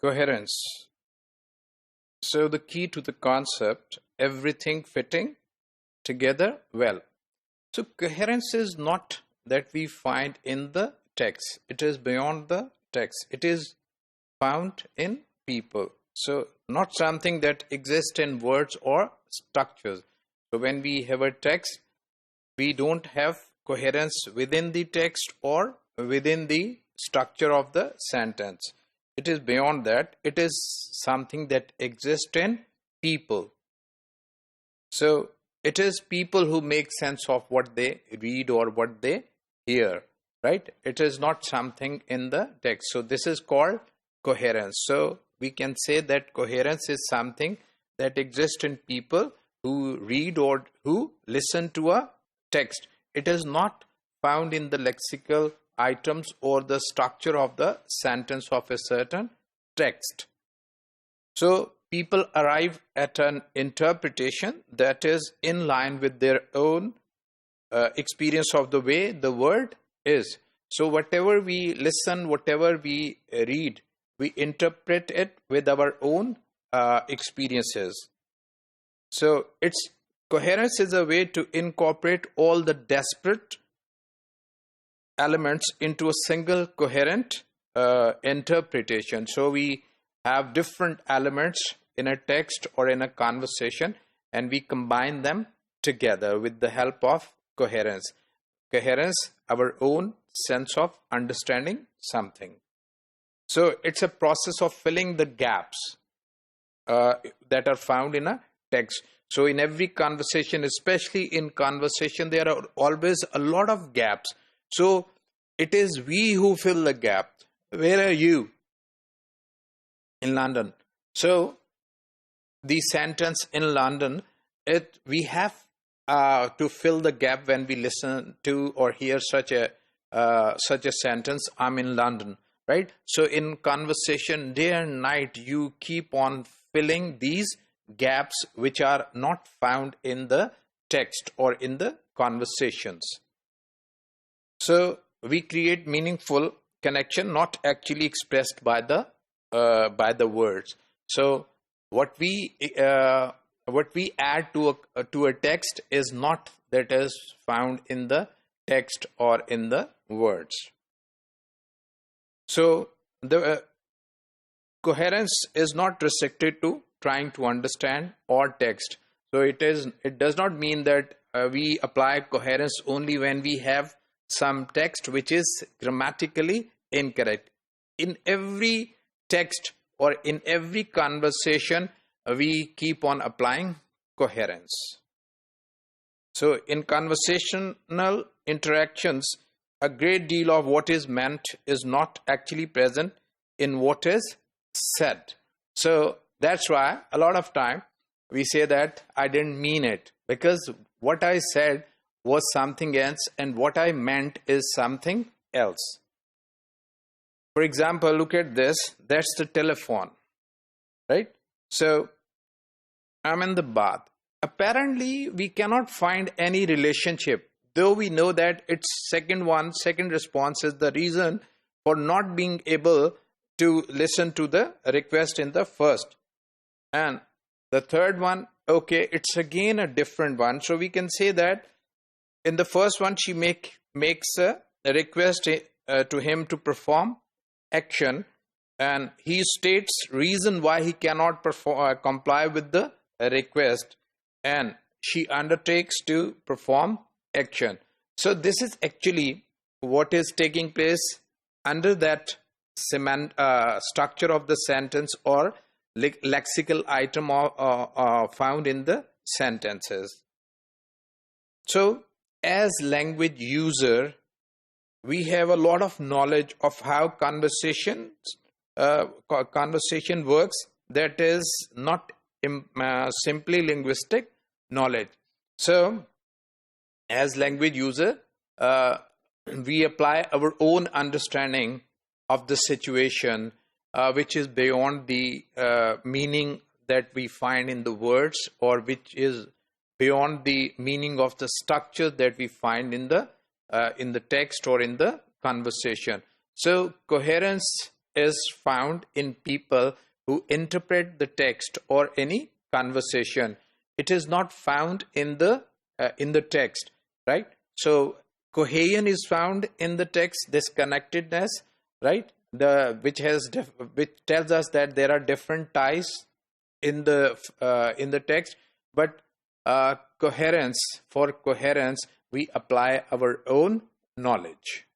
Coherence. So the key to the concept, everything fitting together well. So coherence is not that we find in the text. It is beyond the text. It is found in people. So not something that exists in words or structures. So when we have a text, we don't have coherence within the text or within the structure of the sentence. It is beyond that. It is something that exists in people. So it is people who make sense of what they read or what they hear, right? It is not something in the text. So this is called coherence. So we can say that coherence is something that exists in people who read or who listen to a text. It is not found in the lexical items or the structure of the sentence of a certain text. So people arrive at an interpretation that is in line with their own experience of the way the word is. So whatever we listen, whatever we read, we interpret it with our own experiences. So its coherence is a way to incorporate all the disparate elements into a single coherent interpretation. So we have different elements in a text or in a conversation, and we combine them together with the help of coherence. Coherence, our own sense of understanding something. So it's a process of filling the gaps that are found in a text. So in every conversation, especially in conversation, there are always a lot of gaps. So it is we who fill the gap. Where are you? In London. So the sentence in London, we have to fill the gap when we listen to or hear such a sentence. I'm in London, right? So in conversation, day and night, you keep on filling these gaps which are not found in the text or in the conversations. So we create meaningful connection not actually expressed by the words. So what we add to a text is not that is found in the text or in the words. So the coherence is not restricted to trying to understand or text. So it does not mean that we apply coherence only when we have some text which is grammatically incorrect. In every text or in every conversation, we keep on applying coherence. So in conversational interactions, a great deal of what is meant is not actually present in what is said. So that's why a lot of time we say that I didn't mean it, because what I said was something else and what I meant is something else. For example, look at this. That's the telephone, right? So I'm in the bath. Apparently, we cannot find any relationship, though we know that its second response is the reason for not being able to listen to the request in the first. And the third one, okay, it's again a different one. So we can say that in the first one, she makes a request to him to perform action, and he states reason why he cannot comply with the request, and she undertakes to perform action. So this is actually what is taking place under that structure of the sentence or lexical item found in the sentences. So as language user, we have a lot of knowledge of how conversation works. That is not simply linguistic knowledge. So as language user, we apply our own understanding of the situation, which is beyond the meaning that we find in the words, or which is beyond the meaning of the structure that we find in the text or in the conversation. So coherence is found in people who interpret the text or any conversation. It is not found in the text, right? So cohesion is found in the text, this connectedness, right? Which tells us that there are different ties in the text, but for coherence we apply our own knowledge.